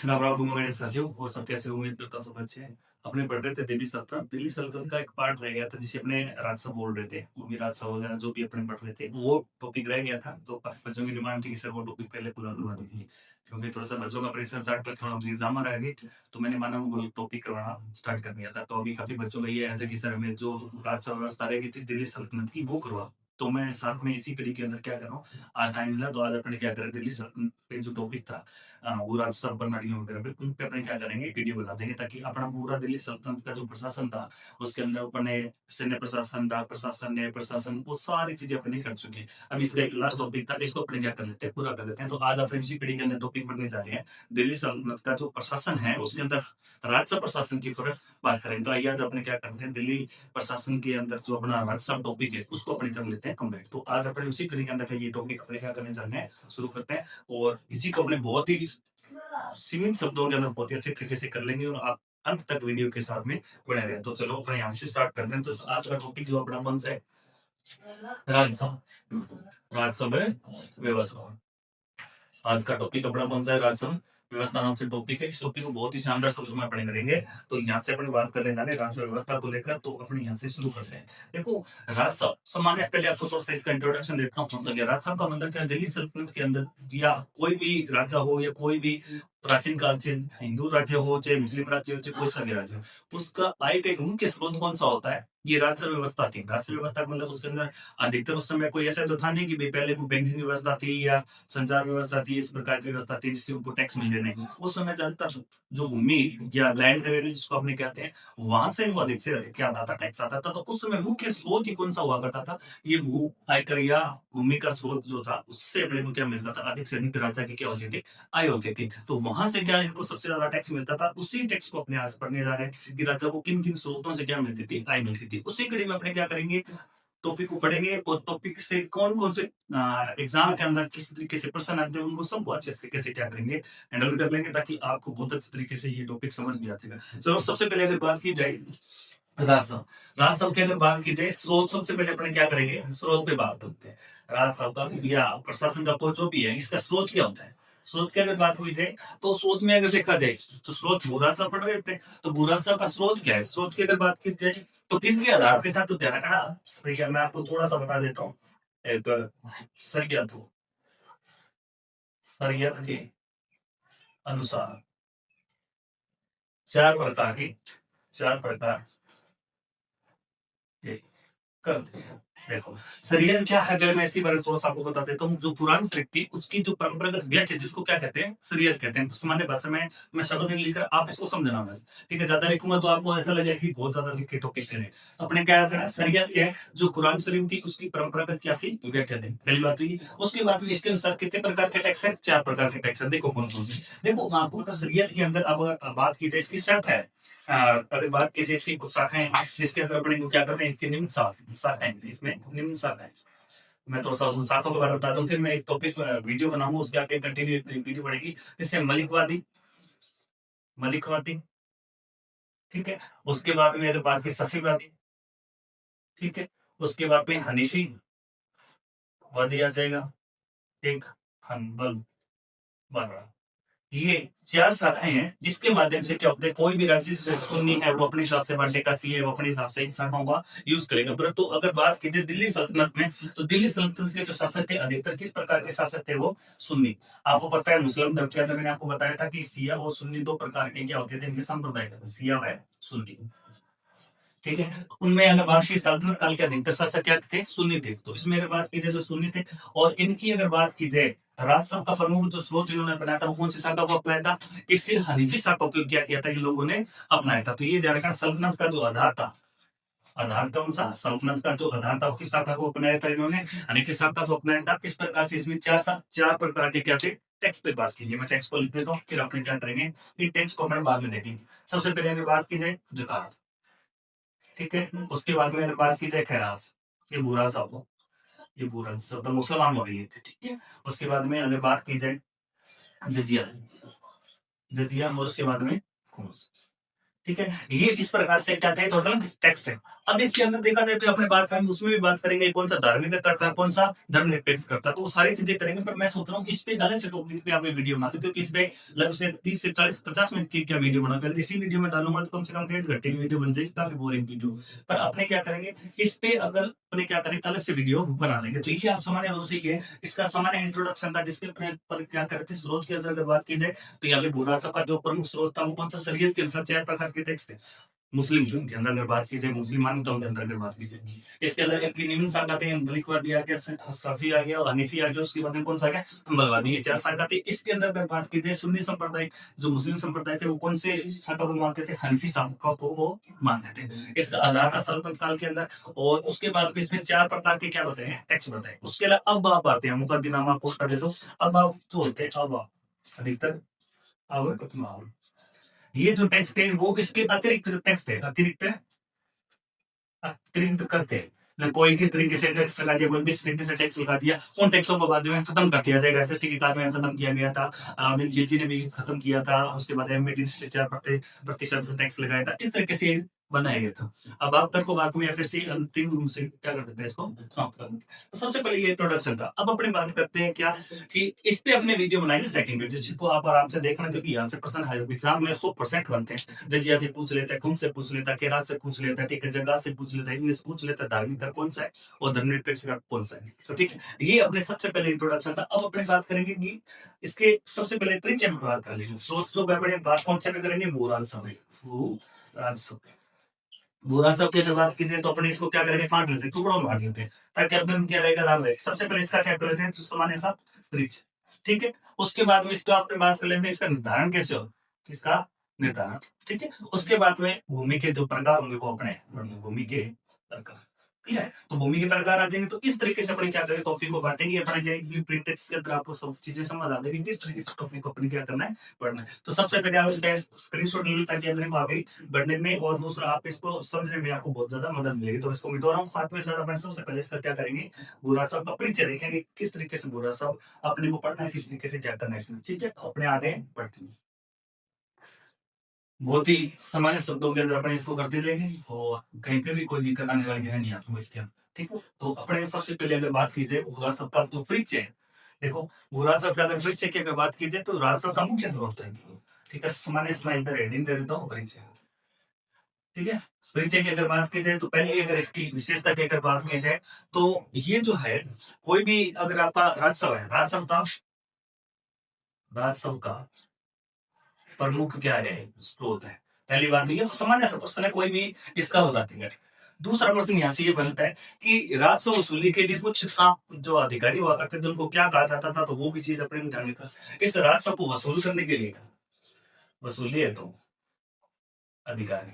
राम राम दूंगा मेरे साथियों और सब कैसे उम्मीद करता हूँ सब अच्छे हैं। अपने पढ़ रहे थे दिल्ली सल्तनत का एक पार्ट रह गया था जिसे अपने राजसा बोल रहे थे, वो भी राजसा वगैरह जो भी अपने पढ़ रहे थे वो टॉपिक रह गया था। तो काफी बच्चों की डिमांड थी कि सर वो टॉपिक पहले पूरा करवा दीजिए, क्योंकि थोड़ा सा बच्चों का प्रेशर था, थोड़ा एग्जाम आ रहा है। तो मैंने माना वो टॉपिक करवाना स्टार्ट कर दिया था। तो अभी काफी बच्चों का ये आया था कि सर हमें जो राजसा व्यवस्था रह गई थी दिल्ली सल्तनत की वो करवा। तो मैं साथ में इसी कड़ी के अंदर क्या कर रहा हूँ, आज टाइम मिला तो आज अपने क्या करें दिल्ली सल्तनत पे जो टॉपिक था वो राजस्थान सब प्रणालियों वगैरह पे उन पे अपने क्या करेंगे वीडियो बना देंगे, ताकि अपना पूरा दिल्ली सल्तनत का जो प्रशासन था उसके अंदर अपने सैन्य प्रशासन, डाक प्रशासन, न्याय प्रशासन, वो सारी चीजें अपने कर चुके हैं। अब इसका एक लास्ट टॉपिक था, इसको अपने क्या कर लेते हैं, पूरा कर लेते हैं। तो आज अपने इसी पीढ़ी के अंदर टॉपिक पढ़ने जा रहे हैं दिल्ली सल्तनत का जो प्रशासन है उसके अंदर राजस्व प्रशासन की थोड़ा बात करें। तो आइए आज अपने क्या करते हैं, दिल्ली प्रशासन के अंदर जो अपना राजस्व टॉपिक है उसको अपने कर लेते हैं कंप्लीट। तो आज अपने उसी पीढ़ी के अंदर का ये टॉपिक अपने क्या करने जा रहे हैं, शुरू करते हैं। और इसी को अपने बहुत ही सीमित शब्दों के अंदर बहुत ही अच्छे तरीके से कर लेंगे और आप अंत तक वीडियो के साथ में बने रहें। तो चलो अपने यहाँ से स्टार्ट करते हैं। तो आज का टॉपिक जो अपना मन से राजस्व राजस्व व्यवस्था। आज का टॉपिक अपना कौन सा है, राजस्व व्यवस्था नाम से टॉपिक है। इस टॉपिक को बहुत ही शानदार शब्दों में पढ़े करेंगे। तो यहाँ से अपनी बात कर लेना है राजस्व व्यवस्था को लेकर। तो अपने यहाँ से शुरू करते हैं। देखो, राजस्व सामान्य, पहले आपको थोड़ा सा इसका इंट्रोडक्शन देता हूँ। मतलब राजस्व का मतलब क्या, दिल्ली सल्तनत के अंदर या कोई भी राजा हो या कोई भी प्राचीन काल से हिंदू राज्य हो चाहे मुस्लिम राज्य हो चाहे कोई सा भी राज्य हो, उसका आय का एक मुख्य स्रोत कौन सा होता है, ये राजस्व व्यवस्था थी। राजस्व व्यवस्था का मतलब उसके अंदर अधिकतर उस समय कोई ऐसा तो था नहीं कि भाई पहले कोई बैंकिंग व्यवस्था थी या संचार व्यवस्था थी, इस प्रकार की व्यवस्था थी जिससे उनको टैक्स मिल नहीं। उस समय ज्यादातर जो भूमि या लैंड रेवेन्यू जिसको अपने कहते हैं, वहां से वो अधिक से अधिक क्या आता था, टैक्स आता था। तो उस समय मुख्य स्रोत ही कौन सा हुआ करता था, ये भू आयकर या भूमि का स्रोत जो था उससे अपने को क्या मिलता था, अधिक से अधिक राजा की क्या होती थी, आय होती थी। तो वहां से क्या इनको सबसे ज्यादा टैक्स मिलता था। उसी टैक्स को अपने आज पढ़ने जा रहे हैं कि राजा को किन किन स्रोतों से क्या मिलती थी, आय मिलती थी। उसी कड़ी में अपने क्या करेंगे, टॉपिक को पढ़ेंगे और टॉपिक से कौन कौन से एग्जाम के अंदर किस तरीके से प्रश्न आते हैं उनको सबको अच्छे तरीके से क्या करेंगे, हैंडल कर लेंगे, ताकि आपको बहुत अच्छे तरीके से ये टॉपिक समझ भी आते हैं। चलो सबसे पहले अगर बात की जाए राजस्व, राजस्व की अगर बात की जाए स्रोत, सबसे पहले अपने क्या करेंगे, स्रोत पे बात करते हैं। राजस्व का या प्रशासन का कोई जो भी है इसका स्रोत क्या होता है। स्रोत की अगर बात हुई जाए तो स्रोत में अगर देखा जाए तो स्रोत भू-राजस्व पढ़ रहे थे, तो भू-राजस्व का स्रोत क्या है, स्रोत की अगर बात की जाए तो किसके आधार पे था, तो ध्यान रखना। देखिए मैं आपको थोड़ा सा बता देता हूँ। एक सरयत हो, सरयत के अनुसार चार प्रकार के करते हैं। देखो, शरीयत क्या है, अगर मैं इसके बारे में थोड़ा सा आपको बता देता हूँ। जो पुरानी शरीयत थी उसकी जो परंपरागत व्याख्या थी उसको क्या कहते हैं, शरीयत कहते हैं। तो सामान्य भाषा में मैं शब्द नहीं लिखकर आप इसको समझना बस, ठीक है। ज्यादा लिखूंगा तो आपको ऐसा लगेगा कि बहुत ज्यादा लिख के टॉपिक करें। तो अपने क्या करना, शरीयत क्या है, जो कुरान शरीफ थी उसकी परंपरागत क्या थी, व्याख्या थी, पहली बात हुई। उसके बाद में इसके अनुसार कितने प्रकार के टैक्स है, चार प्रकार के टैक्स है। देखो कौन कौन से, देखो मैं आपको बता, शरीयत के अंदर अब बात की जाए इसकी शर्त है, अगर बात की जाए इसकी कुछ शाखाएं हैं जिसके अंदर अपने को क्या करते हैं, इसकी निम्न शाखाएं, इसमें निम्न शाखाएं। मैं थोड़ा सा उन शाखाओं के बारे में बता दूं, फिर मैं एक टॉपिक वीडियो बनाऊंगा, उसके आगे कंटिन्यू वीडियो बढ़ेगी। इससे मलिकवादी, ठीक है। उसके बाद में अगर बात की सफीवादी, ठीक है। उसके बाद में हनीफी वादी आ जाएगा, एक हम्बल वाला। ये चार शाखाएं हैं जिसके माध्यम से क्या होता है, कोई भी राज्य से सुन्नी है वो अपने हिसाब से बांटे का सी है, वो अपने हिसाब से इन शाखाओं का यूज करेगा। परंतु अगर बात की जाए दिल्ली सल्तनत में, तो दिल्ली सल्तनत के जो शासक थे अधिकतर किस प्रकार के शासक थे, वो सुन्नी। आपको पता है मुस्लिम धर्म के अंदर मैंने आपको बताया था कि सिया और सुन्नी दो प्रकार के क्या होते थे, इनके संप्रदाय, सिया है सुन्नी, ठीक है। उनमें अगर वार्षिक सल्तनत काल के अधिकतर शासक क्या थे, सुन्नी थे। तो इसमें अगर बात की जाए तो सुन्नी थे। और इनकी अगर बात की जाए राजस्व का प्रमुख जो स्रोत इन्होंने बनाया था वो कौन सी शाखा को अपनाया था, इससे हनीफी शाखा को क्या किया था, इन लोगों ने अपनाया था। तो ये ध्यान रखना, सल्तनत का जो आधार था, आधार कौन सा, सल्तनत का जो आधार था वो किस शाखा को अपनाया था, इन्होंने हनीफी शाखा को अपनाया था। किस प्रकार से, इसमें चार प्रकार के क्या थे, टैक्स पे बात कीजिए। मैं टैक्स को लिख देता हूँ, फिर अपने क्या करेंगे, इन टैक्स को अपने बाद में देखेंगे। सबसे पहले अगर बात की जाए ज़कात, ठीक है। उसके बाद में अगर बात की जाए खैरात, ये बुरा सा हो, ये बुरा सब मुसलमान हो गए थे, ठीक है। उसके बाद में अगर बात की जाए जजिया, जजिया और उसके बाद में खुम्स, ठीक है, ये इस प्रकार से क्या थे टोटल टेक्स्ट है। अब इसके अंदर देखा जाए तो अपने बात करेंगे, उसमें भी बात करेंगे कौन सा धार्मिक करता है, कौन सा धर्मनिरपेक्ष करता है, तो वो सारी चीजें करेंगे। पर मैं सोच रहा हूँ इस पे अलग से टॉपिक पे आप वीडियो बनाते, क्योंकि इस पे लगभग से 30 से 40 50 मिनट की क्या वीडियो बना, पहले इसी वीडियो में डालूंगा तो कम से कम 1.5 घंटे की वीडियो बन जाएगी, काफी बोरिंग वीडियो। पर अपने क्या करेंगे इस पे, अगर अपने क्या करेंगे अलग से वीडियो बना लेंगे। तो ये आप सामान्य रूप से ये इसका सामान्य इंट्रोडक्शन था, जिसके पर क्या करते स्रोत की अगर बात की जाए तो यहाँ पे बुरासा का जो प्रमुख स्रोत था वो कौन सा, शरीयत के अनुसार 4 प्रकार के टेक्स्ट थे। मुस्लिम धर्म के अंदर अगर बात की जाए, मुस्लिम मान्यताओं के अंदर अगर बात की जाए, इसके अंदर इनकी निम्न शाखा थे, मलिकवादी आ गया, सफी आ गया और हनीफी आ गया, उसके बाद में कौन सा आ गया, हम्बलवादी। ये 4 शाखा थी। इसके अंदर अगर बात की जाए सुन्नी संप्रदाय, जो मुस्लिम संप्रदाय थे वो कौन से शाखा को मानते थे, हनीफी शाखा को वो मानते थे। इसका आधार था सल्तनत काल के अंदर। और उसके बाद में इसमें 4 प्रकार के क्या बताए हैं, टेक्स्ट बताए। उसके अलावा अब आप आते हैं मुकद्दिनामा पोस्टर जैसे, अब आप जो होते हैं, अब आप अधिकतर अब ये जो टेक्स्ट है वो इसके अतिरिक्त टेक्स्ट है, अतिरिक्त करते हैं ना, कोई किस तरीके से टैक्स लगा दिया, कोई किस तरीके से टैक्स लगा दिया, उन टैक्सों को बाद में खत्म कर दिया जाएगा। एफएसटी की कार में खत्म किया गया था, अलाउद्दीन खिलजी ने भी खत्म किया था। उसके बाद एमएटी ने 4% टैक्स लगाया था। इस तरीके से बनाया गया था। अब आप तक को बाद में एफएसटी अंतिम रूप से क्या कर देते हैं, इसको समाप्त कर देते हैं। तो सबसे पहले ये इंट्रोडक्शन था। अब अपने बात करते हैं क्या कि इस पे अपने वीडियो बनाएंगे सेकंड वीडियो, जिसको आप आराम से देखना, क्योंकि यहाँ से प्रश्न एग्जाम में 100% बनते हैं। जजिया से पूछ लेता है, खुद से पूछ लेता है, केरात से पूछ लेता है, ठीक है, जगह से पूछ लेता है, इंग्लिश पूछ लेता है, धार्मिक धर्म कौन सा है और धर्मनिरपेक्ष का कौन सा है। तो ठीक है, ये अपने सबसे पहले इंट्रोडक्शन था। अब अपने बात करेंगे कि इसके सबसे पहले परिचय में बात कर लेंगे। जो बात कौन से में करेंगे, बुरान समय, बुरा सब की अगर बात कीजिए तो अपने इसको क्या करेंगे, फाड़ लेते हैं, टुकड़ों में बांट लेते हैं, ताकि अपने क्या रहेगा, नाम रहेगा। सबसे पहले इसका क्या कर लेते हैं, जो सामान्य सा परिचय, ठीक है। उसके बाद में इसका आपने बात कर लेते हैं, इसका निर्धारण कैसे हो, इसका निर्धारण, ठीक है। उसके बाद में भूमि के जो प्रकार होंगे वो अपने भूमि के प्रकार, ठीक है। तो भूमि के प्रकार आ जाएंगे। तो इस तरीके से अपने क्या करेंगे, टॉपिक को बांटेंगे। अपने प्रिंट टेक्स्ट के अंदर आपको सब चीजें समझ आ जाएगी, किस तरीके से टॉपिक को अपने क्या करना है, पढ़ना है। तो सबसे पहले आप इसका स्क्रीनशॉट ले लो, ताकि अपने को आगे बढ़ने में और दूसरा आप इसको समझने में आपको बहुत ज्यादा मदद मिलेगी। तो इसको मिटो रहा हूँ। साथ में साथ अपने सबसे पहले इसका क्या करेंगे, बुरा शब्द का परिचय देखेंगे, किस तरीके से बुरा शब्द अपने को पढ़ना है, किस तरीके से क्या करना है इसमें, ठीक है। तो अपने आगे बढ़ते हैं। बहुत ही सामान्य शब्दों के अंदर अपने इसको करते जाएंगे और कहीं पे भी कोई दिक्कत आने वाली है नहीं आपको इसके अंदर, ठीक है। तो अपने सबसे पहले अगर बात की जाए बुरा शब्द का जो परिचय है, देखो बुरा शब्द का अगर परिचय की अगर बात की जाए तो राजस्व का मुख्य स्रोत है, ठीक है। सामान्य इसमें इधर हेडिंग दे देता हूँ, परिचय, ठीक है। परिचय की अगर बात की जाए तो पहले अगर इसकी विशेषता की अगर बात की जाए तो ये जो है, कोई भी अगर आपका राजस्व है, राजस्व का प्रमुख क्या है, स्रोत है। पहली बात तो ये तो सामान्य सा प्रश्न है, कोई भी इसका होता है। दूसरा प्रश्न यहाँ से ये बनता है कि राजस्व वसूली के लिए कुछ काम जो अधिकारी हुआ करते थे उनको क्या कहा जाता था, तो वो भी चीज अपने ध्यान रखा। इस राजस्व को वसूल करने के लिए, वसूली है तो अधिकारी,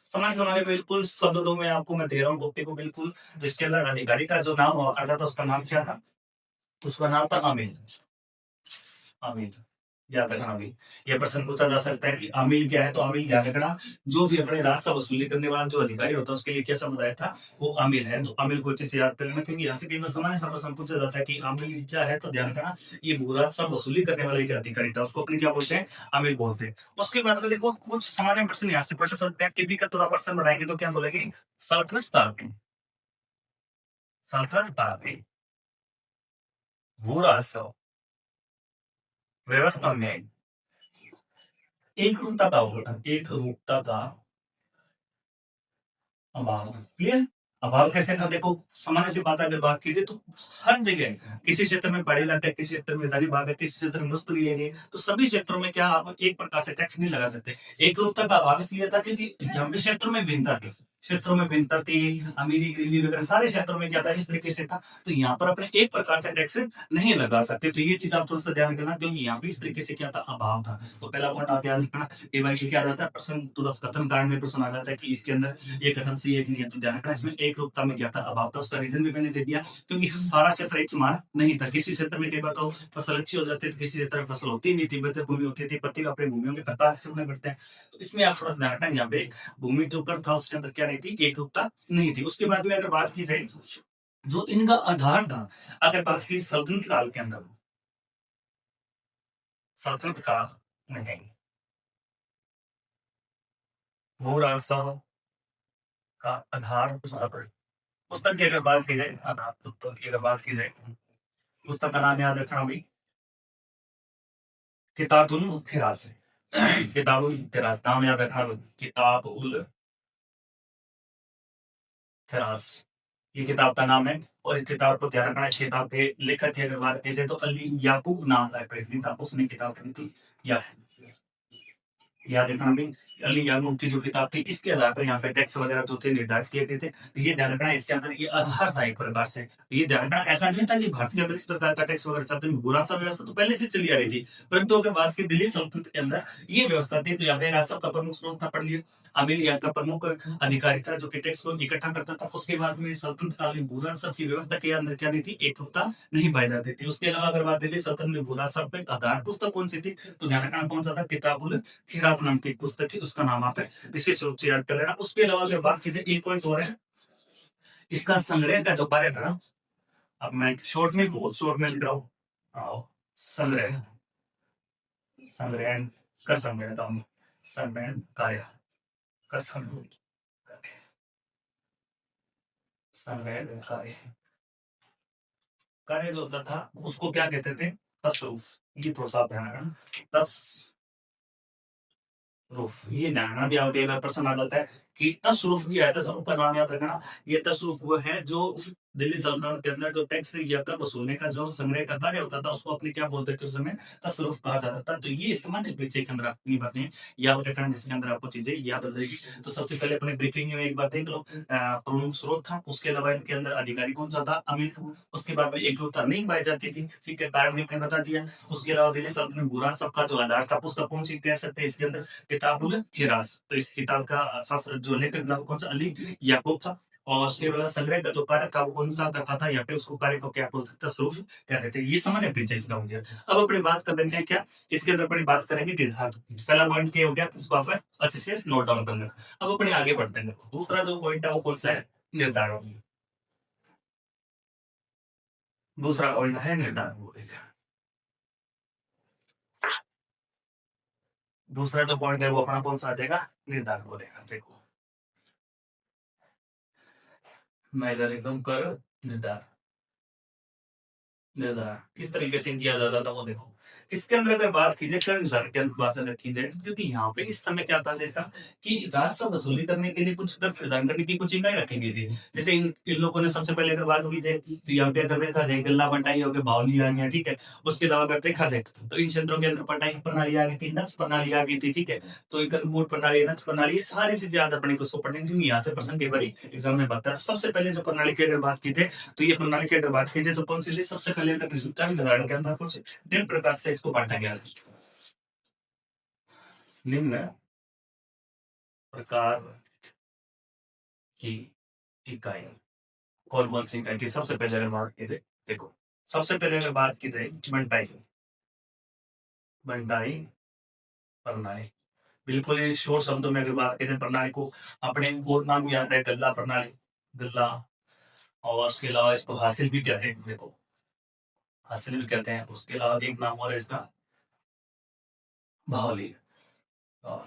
समाज समाज बिल्कुल शब्दों में आपको मैं दे रहा हूँ टॉपिक को बिल्कुल। तो इसके अंदर अधिकारी का जो नाम हुआ करता था उसका नाम क्या था, उसका नाम था अमीर, अमीर, याद रखना अमीर। यह प्रश्न पूछा जा सकता है कि अमीर क्या है, तो अमीर याद रखना, जो भी अपने राजस्व वसूली करने वाला जो अधिकारी होता है उसके लिए क्या समुदाय था, वो अमीर है। तो अमीर को अच्छे से याद करना, क्योंकि यहाँ से कई बार सामान्य सा प्रश्न पूछा जाता है कि अमीर क्या है, तो ध्यान रखना ये राजस्व वसूली करने वाला एक अधिकारी था, उसको अपने क्या बोलते हैं, अमीर बोलते हैं। उसके बाद में देखो कुछ सामान्य प्रश्न यहाँ से पढ़ सकते हैं, टीपी का थोड़ा प्रश्न बढ़ाएंगे तो क्या बोलेंगे, सल्तनत काल में, सल्तनत काल में भू राजस्व व्यवस्था में एक रूपता का होगा, एक रूपता का अभाव, क्लियर। अभाव कैसे था, देखो सामान्य सी बात अगर बात कीजिए तो हर जगह, किसी क्षेत्र में पहाड़ी इलाका है, किसी क्षेत्र में मैदानी भाग है, किसी क्षेत्र में मरुस्थलीय एरिया है, तो सभी क्षेत्रों में क्या आप एक प्रकार से टैक्स नहीं लगा सकते। एक रूपता का अभाव इसलिए था क्योंकि यहाँ पे क्षेत्रों में भिन्नता थी, क्षेत्रों में भिन्नता थी, अमीरी गरीबी वगैरह सारे क्षेत्रों में क्या था, इस तरीके से था। तो यहाँ पर अपने एक प्रकार से टैक्स नहीं लगा सकते। तो ये चीज आप थोड़ा सा ध्यान रखना, क्योंकि यहाँ पे इस तरीके से क्या था, अभाव था। तो पहला पॉइंट आप याद रखना। ए भाई क्या रहता है, प्रश्न तुरंत कथन कारण में प्रश्न आ जाता है कि इसके अंदर ये कथन सही है कि नहीं है। तो ध्यान रखना इसमें एक रूपता में क्या था, अभाव था। उसका रीजन भी मैंने दे दिया, क्योंकि सारा क्षेत्र एक समान नहीं था। किसी क्षेत्र में कई बार तो फसल अच्छी हो जाती थी, किसी क्षेत्र में फसल होती नहीं थी, बंजर भूमि होती थी। प्रत्येक अपने भूमियों के प्रकार से बढ़ते हैं। तो इसमें आप थोड़ा ध्यान रखना, यहाँ पे भूमि जो कर था उसके अंदर क्या नहीं थी, एक रूपता नहीं थी। उसके बाद में अगर बात की जाए जो इनका आधार था, अगर बात की सल्तनत काल के अंदर, सल्तनत काल में भूराजस्व का आधार पुस्तक की अगर बात की जाए, आधार पुस्तक की अगर बात की जाए, पुस्तक का नाम याद रखना भाई, किताबुल फिरास है। किताबुल फिरास नाम याद रखना भाई, किताबुल फिरास, ये किताब का नाम है। और इस किताब को ध्यान रखना, इस किताब के लेखक की अगर बात की जाए तो अली याकूब नाम का एक व्यक्ति था, उसने किताब लिखी थी। याद रखना भी, अली याकूब की जो किताब थी, इसके आधार पर यहाँ पे टैक्स वगैरह जो थे निर्धारित किए गए थे। तो ये ध्यान रखना, इसके अंदर ये आधार था एक प्रकार से। ये ध्यान रखना, ऐसा नहीं था कि भारत के अंदर इस प्रकार का टैक्स वगैरह चलते, बुरा सा व्यवस्था तो पहले से चली आ रही थी। परंतु अगर बात की दिल्ली सल्तनत के अंदर ये व्यवस्था थी, तो यहाँ पे राजस्व का प्रमुख स्रोत था, पढ़ लिया, अमीर यहाँ का प्रमुख अधिकारी था जो कि टैक्स को इकट्ठा करता था। उसके बाद में सल्तनत काल में बुरा सब की व्यवस्था के अंदर क्या नहीं थी, एकरूपता नहीं पाई जाती थी। उसके अलावा अगर बात दिल्ली सल्तनत में बुरा सब पे आधार पुस्तक कौन सी थी, तो ध्यान रखना कौन सा था, किताबुल खिरात नाम की एक पुस्तक थी, उसका नाम आप विशेष रूप से याद कर लेना। उसके अलावा अगर बात कीजिए, एक पॉइंट और है, इसका संग्रह का जो कार्य था, अब मैं शॉर्ट में बहुत शॉर्ट में लिख रहा हूँ, आओ संग्रह, संग्रह कर संग्रह था, संग्रह कार्य कर संग्रह, संग्रह कार्य, कार्य जो होता था उसको क्या कहते थे, तसरूफ। ये थोड़ा सा ध्यान रखना, तसरूफ, ये ध्यान भी आपके एक प्रश्न आ जाता है कि तसरूफ भी है, तसरूफ का नाम याद रखना। ये तसरूफ वो है जो दिल्ली सल्तनत के अंदर जो टैक्स या कर वसूलने का जो संग्रह का कार्य होता था, उसको अपने क्या बोलते थे उस समय, तसरूफ कहा जाता था। तो ये सामान्य परीक्षा के अंदर अपनी बातें याद रखना, जिसके अंदर आपको चीजें याद हो जाएगी। तो सबसे पहले अपने ब्रीफिंग में एक बात देख लो, प्रमुख स्रोत था, उसके अलावा इनके अंदर अधिकारी कौन सा था, अमीर था। उसके बाद में एकरूपता नहीं पाई जाती थी, ठीक है, कारण भी मैंने बता दिया। उसके अलावा दिल्ली सल्तनत में बुरा सबका जो आधार था, पुस्तक कौन सी कह सकते हैं इसके अंदर, किताबुल फिरास। तो इस किताब का जो लेखक था वो कौन सा, अली याकूब था। और उसके बाद संग्रह का जो कार्य था वो कौन सा करता था, या फिर उसको कार्य को क्या बोलते थे, तसरूफ कहते थे। ये सामान्य परिचय इसका हो गया। अब अपनी बात कर लेते हैं क्या, इसके अंदर अपनी बात करेंगे निर्धारक। पहला पॉइंट क्या हो गया, इसको आप अच्छे से नोट डाउन कर लेना। अब अपने आगे बढ़ते हैं, दूसरा जो पॉइंट है वो कौन सा है, निर्धारक। दूसरा पॉइंट है निर्धारक। दूसरा जो पॉइंट है वो अपना कौन सा आ जाएगा, निर्धारक बोलेगा। देखो मैं इधर एकदम कर, निर्धारक, निर्धारण किस तरीके से किया जाता था वो देखो। इसके अंदर अगर बात कीजिए कर निर्धारण के अंदर बात अगर की जाए, क्योंकि यहाँ पे इस समय क्या था जैसा कि राजस्व वसूली करने के लिए कुछ कर प्रदान करने की कुछ इकाई रखी गई थी। जैसे इन लोगों ने सबसे पहले अगर बात की जाए तो यहाँ पे अगर देखा जाए गल्ला बंटाई हो गया, भाव लिया, ठीक है। उसके अलावा अगर देखा जाए तो इन क्षेत्रों के अंदर पटाई प्रणाली आ गई थी, नक्श प्रणाली आ गई थी, ठीक है। तो एक मूड प्रणाली, नक्श प्रणाली, ये सारी चीजें आज अपने को पढ़ेंगे, यहाँ से प्रश्न के बारी एग्जाम में बनता है। सबसे पहले जो प्रणाली की अगर बात की जाए, तो ये प्रणाली की अगर बात की जाए तो कौन सी थी, सबसे पहले निर्धारण के अंदर कुछ निम्न प्रकार से इसको बांटा गया, निम्न प्रकार की इकाई। कौन कौन सी इकाई थी, सबसे पहले अगर बात की जाए, देखो सबसे पहले अगर बात की जाए बंटाई, बंटाई प्रणाली। बिल्कुल ही शोर शब्दों में अगर बात करें प्रणाली को, अपने और नाम भी आता है गल्ला प्रणाली, गल्ला। और उसके अलावा इसको हासिल भी कहते हैं, देखो हासिल भी कहते हैं। उसके अलावा एक नाम और है इसका भावली। और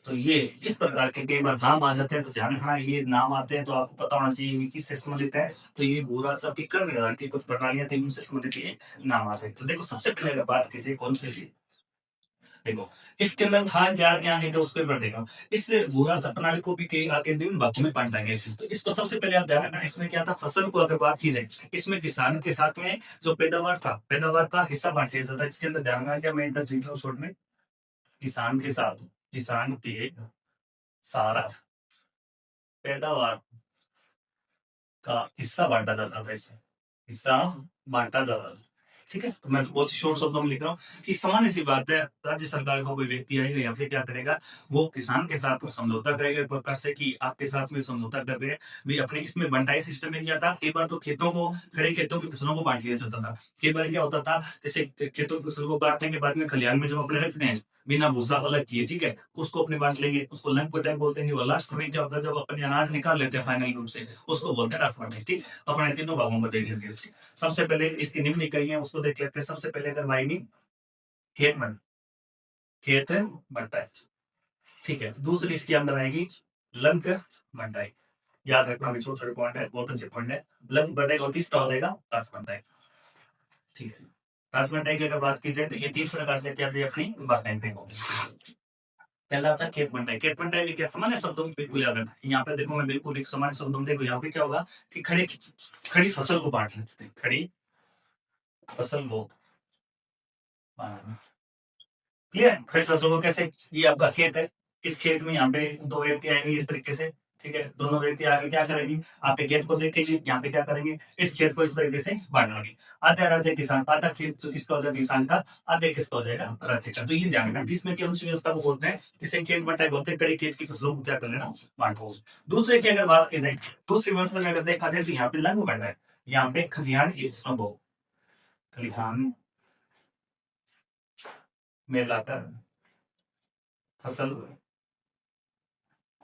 तो ये इस प्रकार के कई बार नाम आ जाते हैं, तो ध्यान रखना ये नाम आते हैं तो आपको पता होना चाहिए कि किससे संबंधित है। तो ये बुरा सब की कर निर्धारण की कुछ प्रणालियां थी, उनसे संबंधित ये नाम आ सकते। तो देखो सबसे पहले अगर बात कीजिए कौन सी थी, देखो इसके अंदर था क्या नहीं था उसके ऊपर देखो। इस बुरा सा प्रणाली को भी कई आगे दिन भागों में बांटा गया। तो इसको सबसे पहले आप ध्यान रखना, इसमें क्या था, फसल को अगर बात की जाए, इसमें किसान के साथ में जो पैदावार था, पैदावार का हिस्सा बांट दिया जाता है। इसके अंदर ध्यान रखना, क्या मैं इधर लिख रहा हूँ शॉर्ट में, किसान के साथ, किसान के सारा पैदावार का हिस्सा बांटा जाता था, इससे हिस्सा बांटा जाता था, ठीक है। तो मैं तो बहुत शोर शब्दों में लिख रहा हूँ कि सामान्य सी बात है, राज्य सरकार का कोई व्यक्ति आएगा या फिर क्या करेगा, वो किसान के साथ में समझौता करेगा एक प्रकार से कि आपके साथ में समझौता कर रहे हैं भी। अपने इसमें बंटाई सिस्टम में क्या था, कई बार तो खेतों को, खड़े खेतों की फसलों को बांट लिया जाता था। कई बार क्या होता था, जैसे खेतों की फसल को काटने के बाद में खलिहान में जब अपने रखते हैं बिना भूसा अलग किए, ठीक है, उसको अपने बांट लेंगे, उसको लंग पटाई बोलते हैं। और लास्ट में क्या होता है, जब अपने अनाज निकाल लेते हैं फाइनल रूप से, उसको बोलते हैं राजमाता, ठीक। अपने तीनों भागों में देख लेते हैं। सबसे पहले इसकी निम्न इकाई है उसको देख लेते हैं। सबसे पहले अगर मायनी खेत बन, खेत बनता है, ठीक है। दूसरी इसके अंदर आएगी लंक मंडाई। याद रखना अभी छोटा पॉइंट है, बहुत अच्छे पॉइंट है। लंक मंडाई और तीसरा हो जाएगा रास मंडाई। ठीक है। रास मंडाई की अगर बात की जाए तो ये 3 प्रकार से क्या दी अपनी बातें को। पहला था खेत मंडाई। खेत मंडाई भी क्या सामान्य शब्दों में बिल्कुल याद रखना। यहाँ पे देखो मैं बिल्कुल एक सामान्य शब्दों में देखो यहाँ पे क्या होगा कि खड़ी फसल को बांट लेते हैं। खड़ी फसल को क्लियर। खड़ी फसल को कैसे, ये आपका खेत है, इस खेत में यहाँ पे 2 व्यक्ति आएंगे इस तरीके से, ठीक है। दोनों व्यक्ति आगे क्या करेंगे, आपके खेत को देखेंगे, यहाँ पे क्या करेंगे, इस खेत को इस तरीके से बांट लेंगे। आधा राज्य किसान, आधा खेत जो किसका हो जाएगा किसान का, आधे किसका हो जाएगा राज्य का। तो ये ध्यान रखना, इसमें क्या उस व्यवस्था को बोलते हैं, इसे खेत बटाई बोलते हैं। कड़ी खेत की फसलों को क्या कर लेना, बांटो। दूसरे की अगर बात की जाए, दूसरी व्यवस्था में अगर देखा जाए तो यहाँ पे लागू बढ़ रहा है। यहाँ पे खलिहान खलिहान में लाकर फसल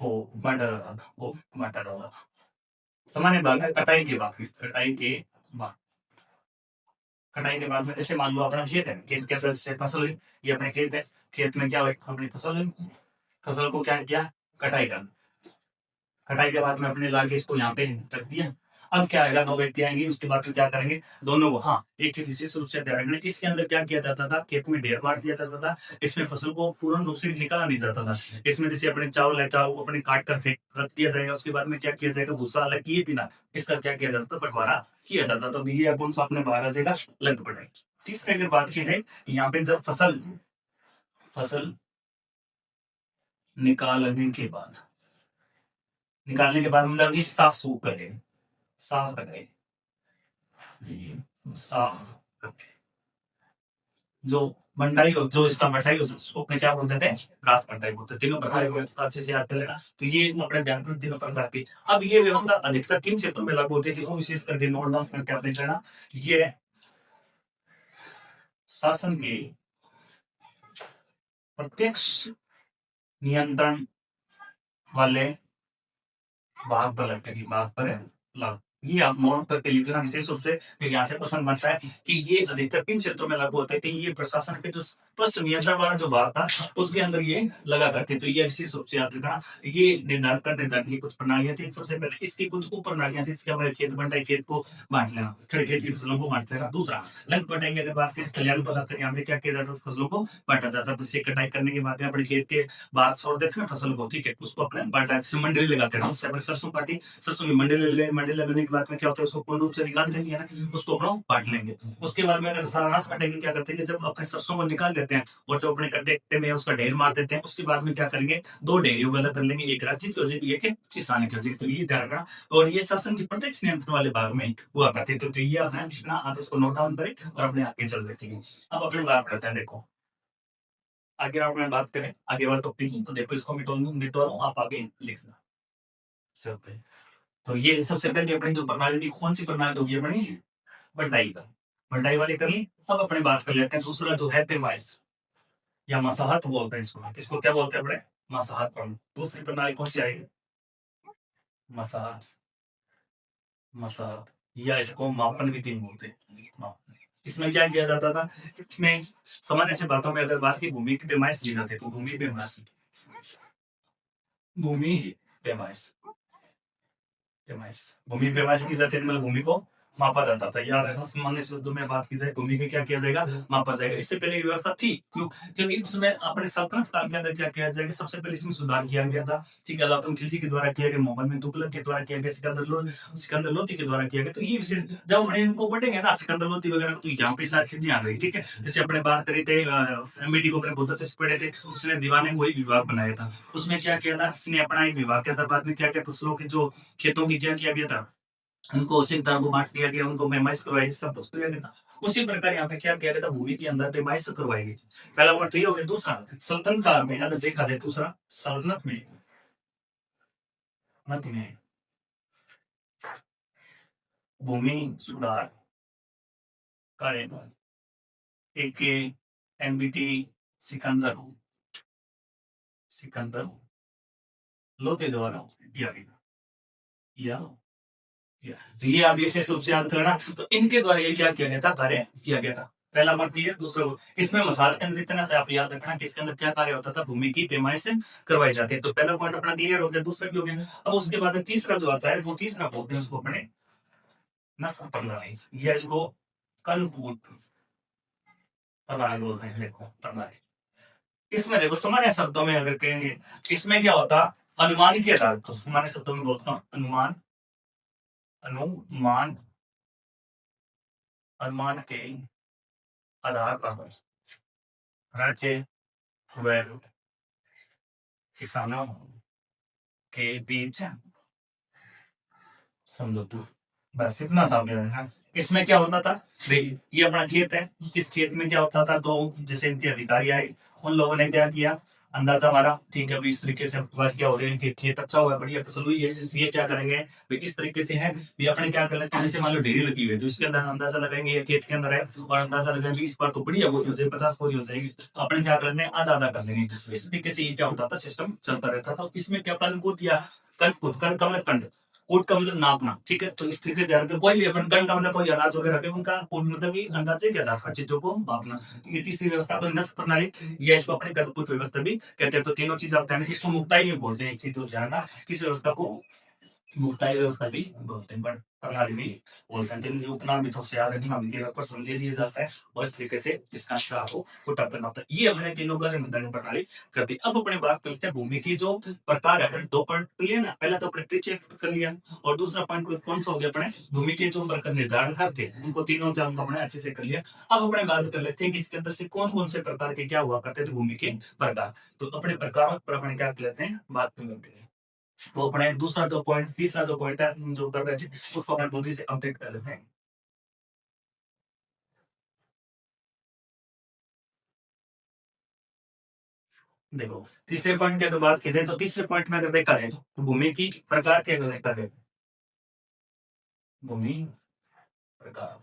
को बांटा जाता। सामान्य भाग है कटाई के बाद, बाद कटाई के बाद में जैसे मान लो अपना खेत है, खेत के अंदर से फसल हुई, ये अपने खेत है, खेत में क्या हुआ अपनी फसल हुई, फसल को क्या किया, कटाई कर, कटाई के बाद में अपने लाके इसको यहाँ पे रख दिया। अब क्या आएगा, 2 व्यक्ति आएंगे, उसके बाद फिर क्या करेंगे, दोनों को, हाँ एक चीज विशेष रूप से ध्यान रखना, इसके अंदर क्या किया जाता था, खेत में ढेर बांट दिया जाता था। इसमें फसल को पूर्ण रूप से निकाला नहीं जाता था। इसमें जैसे अपने चावल है, चावल को अपने काट कर फेंक रख दिया जाएगा, उसके बाद में क्या किया जाएगा, भूसा अलग किए बिना इसका क्या किया जाता था, बंटवारा किया जाता था। तो ये कौन सा अपने बाहर आ जाएगा, लग पड़ेगा। तीसरी अगर बात की जाए, यहाँ पे जब फसल निकालने के बाद मतलब कि साफ सूख करे, साफ रखे, साफ रखे। जो मंडाई हो, जो इसका मिठाई उसको अपने क्या बोलते थे, घास मंडाई बोलते हैं। तीनों प्रकार की व्यवस्था अच्छे से याद कर लेना। तो ये अपने ध्यान में तीनों प्रकार की। अब ये व्यवस्था अधिकतर किन क्षेत्रों में लागू होती है, विशेष करके नोट डाउन करके आपने करना। ये शासन के प्रत्यक्ष नियंत्रण वाले भाग पर लगता है, भाग पर लागू। ये आप नोट करके लिखना विशेष रूप से, फिर यहाँ से प्रश्न बनता है कि ये अधिकतर किन क्षेत्रों में लागू होते हैं। ये प्रशासन के जो स्पष्ट नियंत्रण वाला जो भाग था उसके अंदर ये लगा करते। तो ये विशेष रूप से याद रखना। ये निर्धारण की कुछ प्रणालियां थी। सबसे पहले इसकी कुछ उप प्रणालियां थी। इसके हमारे खेत बंटाई, खेत को बांट लेना, खड़े खेत की फसलों को बांट लेना। दूसरा लंक बंटाई की अगर बात करें, कल्याण पदार्थ यहाँ पे क्या किया जाता था, फसलों को बांटा जाता था। जिससे कटाई करने के बाद में अपने खेत के बाद छोड़ देते हैं फसल को, ठीक है, उसको अपने बांटा, मंडली लगाते हैं। सरसों पार्टी, सरसों की मंडली लगाने के बाद में क्या होता है, उसको पूर्ण रूप से निकाल देंगे ना, उसको अपना बांट लेंगे। उसके बाद में अगर सारांश काटेंगे, क्या करते हैं, जब अपने सरसों को निकाल देते हैं और जब अपने कट्टे में उसका ढेर मार देते हैं, उसके बाद में क्या करेंगे, 2 ढेरियों को अलग कर लेंगे, एक राज्य की हो जाएगी, एक किसान की हो जाएगी। तो ये ध्यान रखना। और ये शासन के प्रत्यक्ष नियंत्रण वाले भाग में हुआ करते थे। तो ये आप इसको नोट डाउन करें और अपने आगे चल देते हैं। अब अपने बात करते हैं, देखो आगे आप बात करें, आगे वाला टॉपिक, तो देखो इसको मिटो, आप आगे लिखना। चलते हैं। तो ये सबसे पहले अपनी जो प्रणाली थी, कौन सी प्रणाली होगी अपनी, बंटाई का, बंटाई वाली कर ली। अब अपने बात कर लेते हैं दूसरा जो है पेमाइश या मसाहत बोलते हैं इसको। इसको क्या बोलते हैं अपने, मसाहत प्रणाली। दूसरी प्रणाली कौन सी आएगी, मसाहत, मसाहत या इसको मापन भी 3 बोलते हैं। इसमें क्या किया जाता था, इसमें सामान्य से बातों में अगर बात की भूमि की पैमाइश दी जाती है, तो भूमि पैमाइश, भूमि पैमाइश, भूमि पैमाइश की जाती है, मतलब भूमि को मापा जाता था। याद रखना, सामान्य शब्दों में बात की जाए, भूमि को क्या किया जाएगा, मापा जाएगा। इससे पहले ये व्यवस्था थी, क्यों, क्योंकि उसमें अपने सल्तनत काल के अंदर क्या किया जाएगा, सबसे पहले इसमें सुधार किया गया था। ठीक है, अलाउद्दीन खिलजी के द्वारा किया गया, मोहम्मद बिन तुगलक के द्वारा किया गया, सिकंदर लोधी के द्वारा किया गया। तो ये जब हम इनको पढ़ेंगे ना, सिकंदर लोधी वगैरह, तो यहाँ पे सारी चीजें आ गई। ठीक है, जैसे अपने बात करे थे एमबीडी को अपने बहुत अच्छे से पढ़े थे, उसने दीवाने को एक विभाग बनाया था। उसमें क्या किया था, इसने अपना एक विभाग के बाद में क्या किया, फसलों के जो खेतों की क्या किया गया था, उनको उसी तरह को बांट दिया गया, उनको पैमाइश करवाई, सब कुछ किया गया। उसी प्रकार यहाँ पे क्या किया गया था, भूमि के अंदर पैमाइश करवाई गई। पहला पॉइंट तो ये हो गया। दूसरा, सल्तनत काल में अगर देखा जाए, दूसरा सल्तनत में भूमि सुधार कार्य एक एमबीटी सिकंदर लोधी द्वारा किया गया। ये आप विशेष रूप से याद करना। तो इनके द्वारा ये क्या किया गया था, कार्य किया गया था। पहला पार्ट क्लियर, दूसरा इसमें मसाज के अंदर इतना से आप याद रखना कि इसके अंदर क्या कार्य होता था, भूमि की पैमाइश करवाई जाती है। तो पहला पॉइंट अपना क्लियर हो गया, दूसरा भी हो गया। अब उसके बाद तीसरा जो आता है वो तीसरा बोलते हैं उसको अपने नस प्रणाली, या इसको कलपुट प्रणाली बोलते हैं। देखो प्रणाली, इसमें देखो सामान्य शब्दों में अगर कहेंगे, इसमें क्या होता, अनुमान के आधार पर, सामान्य शब्दों में बोलता हूँ अनुमान, अनुमान, अनुमान के आधार पर राज्य व किसानों के बीच समझौता, बस इतना समझ लेना। इसमें क्या होता था, देखिए ये अपना खेत है, इस खेत में क्या होता था, तो जैसे इनके अधिकारी आए, उन लोगों ने क्या किया, अंदाजा मारा, ठीक है अभी इस तरीके से बात क्या हो रही है कि खेत अच्छा हुआ है, बढ़िया फसल हुई है, ये क्या करेंगे भाई इस तरीके से है, ये अपने क्या कर लेते हैं, जैसे मान लो ढेरी लगी हुई है तो इसके अंदर अंदाजा लगाएंगे ये खेत के अंदर है, और अंदाजा लगाएंगे इस बार तो बढ़िया बोरी हो जाएगी, 50 बोरी हो जाएगी, अपने क्या कर लेंगे आधा आधा कर लेंगे। इस तरीके से ये क्या होता था, सिस्टम चलता रहता था। इसमें क्या कल को दिया, कल का मतलब कंड, कोट का मतलब नापना, ठीक है। तो इस तरीके से ध्यान रखो, कोई भी अपन कण का मतलब कोई अनाज वगैरह के उनका कोट मतलब कि अंदाजे के आधार पर चीजों को मापना। ये तीसरी व्यवस्था अपन नस प्रणाली, या इसको अपने गलकुट व्यवस्था भी कहते हैं। तो तीनों चीज आप ध्यान, इसको मुक्ताई नहीं बोलते हैं, एक चीज तो जानना, किस व्यवस्था को मुक्ताई व्यवस्था भी बोलते हैं, बट प्रणाली भी बोलते हैं। जिनके उपनाम भी थोड़े से याद रखना, उनके ऊपर समझे दिया जाता है, और इस तरीके से इसका आंसर आपको पुट अप करना होता है। ये हमने तीनों का निबंधन प्रणाली करती है। अब अपने बात करते हैं भूमि की जो प्रकार है, दो पॉइंट लिया ना, पहला तो अपने पीछे कर लिया, और दूसरा पॉइंट कौन सा हो गया, अपने भूमि के जो प्रकार निर्धारण करते हैं उनको तीनों चार हमने अच्छे से कर लिया। अब अपने बात कर लेते हैं कि इसके अंदर से कौन कौन से प्रकार के क्या हुआ करते थे भूमि के प्रकार। तो अपने प्रकारों पर अपन क्या कर लेते हैं, बात कर लेते हैं। वो अपने दूसरा जो पॉइंट, तीसरा जो पॉइंट है जो कर रहे थे, उसको अपन जल्दी से अपडेट कर लेते हैं। देखो तीसरे पॉइंट की अगर बात की जाए, तो तीसरे पॉइंट में अगर देखा जाए तो भूमि की प्रकार के अगर देखा जाए, भूमि प्रकार,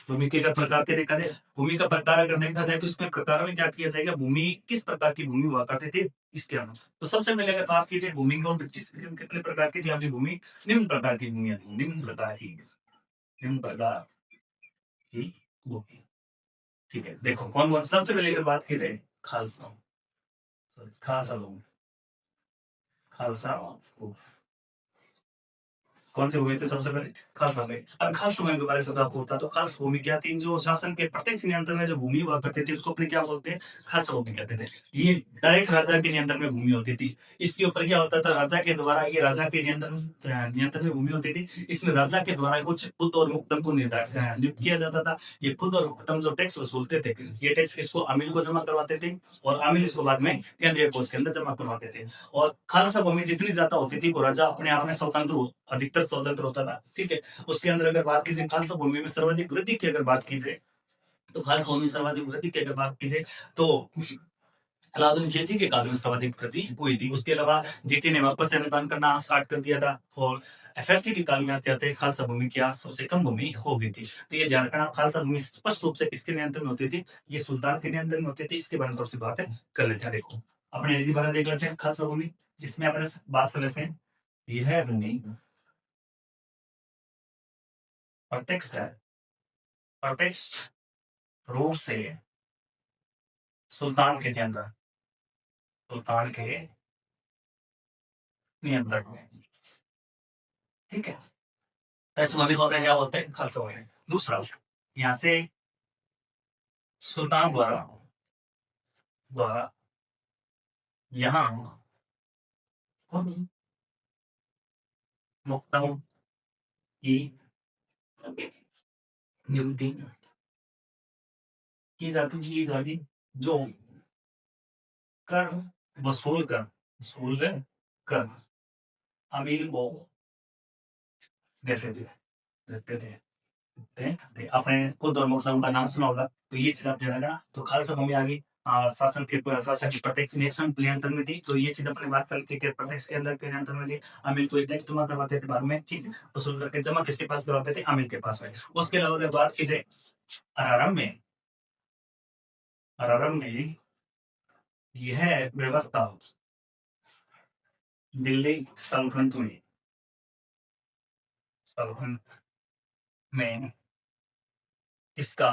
भूमि के अगर प्रकार के देखा जाए, भूमि का प्रकार अगर देखा जाए तो इसमें प्रकार में क्या किया जाएगा, भूमि किस प्रकार की भूमि हुआ करते थे इसके अनुसार। तो सबसे पहले अगर बात की जाए भूमि को कितने प्रकार की थी, आपकी भूमि निम्न प्रकार की भूमि, निम्न प्रकार की, निम्न प्रकार की भूमि, ठीक है। देखो कौन कौन, सबसे पहले अगर बात की जाए खालसा, खालसा भूमि, खालसा भूमि, कौन से भूमि थे सबसे पहले, खालसा में। अब खालसा भूमि के बारे में आपको होता, तो खालसा भूमि क्या थी, जो शासन के प्रत्यक्ष नियंत्रण में जो भूमि हुआ करते थे उसको अपने क्या बोलते हैं, खालसा भूमि कहते थे। ये डायरेक्ट राजा के नियंत्रण में भूमि होती थी। इसके ऊपर क्या होता था, राजा के द्वारा, ये राजा के नियंत्रण नियंत्रण में भूमि होती थी। इसमें राजा के द्वारा कुछ खुद और मुक्तम को नियुक्त किया जाता था। ये खुद और मुक्तम जो टैक्स वसूलते थे, ये टैक्स इसको अमीर को जमा करवाते थे, और अमीर इसको बाद में केंद्रीय कोष के अंदर जमा करवाते थे। और खालसा भूमि जितनी ज्यादा होती थी वो राजा अपने आप में स्वतंत्र, अधिकतर स्वतंत्र होता था, ठीक है। उसके अंदर अगर बात की जाए खालसा भूमि में सर्वाधिक वृद्धि की अगर बात की जाए, तो खालसा भूमि में सर्वाधिक वृद्धि की अगर बात की जाए, तो अलाउद्दीन खिलजी के काल में सर्वाधिक वृद्धि हुई थी। उसके अलावा जीती ने वापस से मैदान करना स्टार्ट कर दिया था, और एफएसटी के काल में आते आते खालसा भूमि की सबसे कम भूमि हो गई थी। तो ये ध्यान रखना, खालसा भूमि स्पष्ट रूप से किसके नियंत्रण में होती थी, ये सुल्तान के नियंत्रण में होती थी। इसके बारे में थोड़ी सी बात है कर लेते हैं। देखो अपने इसी बारे में देख लेते हैं खालसा भूमि, जिसमें अपने बात कर लेते हैं, यह भूमि प्रत्यक्ष है, प्रत्यक्ष रूप से सुल्तान के नियंत्रण, सुल्तान के नियंत्रण में, ठीक है। ऐसे में भी होता है, क्या बोलते हैं, खालसा भूमि। दूसरा यहाँ से सुल्तान द्वारा, द्वारा यहाँ मुक्ताओं की नियुक्ति की जाती, जो कर वसूल कर, वसूल कर अमीर को देते थे, देते थे। आपने खुद और मुस्लिम का नाम सुना होगा, तो ये चीज आप जानेगा। तो खालसा भूमि आ गई, शासन की प्रत्यक्ष नियंत्रण में थी। तो ये चीज अपने बात करते कि प्रत्यक्ष के अंदर के नियंत्रण में थी। अमीर को टैक्स जमा करवाते थे बाद में, ठीक है, वसूल करके जमा किसके पास करवाते थे, अमीर के पास में। उसके अलावा अगर बात की जाए अरारम में, अरारम में यह व्यवस्था दिल्ली सल्तनत में, सल्तनत में इसका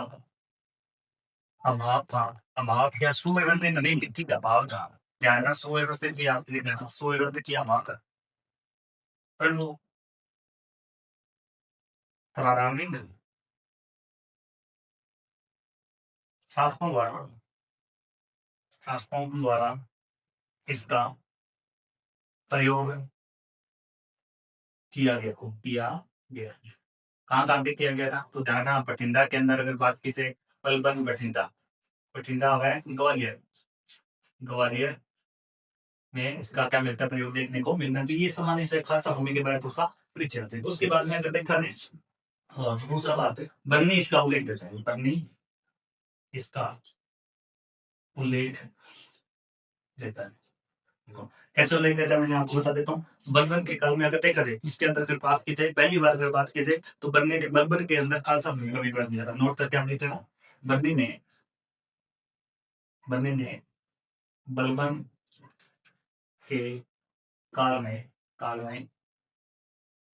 अभाव था। अभाव या सुव्यवस्थित नहीं का अभाव था। ध्यान रखना, सुव्यवस्थित की आप लिखना था, सुव्यवस्थित की अभाव था। पर वो प्रारंभिक शासकों द्वारा इसका प्रयोग किया गया। कहाँ कहाँ पे किया गया था? तो ध्यान रखना, बठिंडा के अंदर अगर बात की जाए, बलबन बठिंडा, बठिंडा है ग्वालियर, ग्वालियर में इसका क्या मिलता है? प्रयोग देखने को मिलना। तो ये सामान्य से खासा भूमि के बारे में थोड़ा परिचय है। उसके बाद में अगर देखा जाए, हाँ, दूसरा बात है, बन्नी इसका उल्लेख देता है, बन्नी इसका उल्लेख देता है। देखो, कैसे उल्लेख देता है मैं आपको बता देता हूँ। बलबन के काल में अगर देखा जाए, इसके अंदर अगर बात की जाए, पहली बार अगर बात की जाए, तो बन्नी ने बलबन के अंदर खालसा भूमि का विवरण दिया था। नोट करके हम लेते हैं, बन्नी ने बलबन के काल में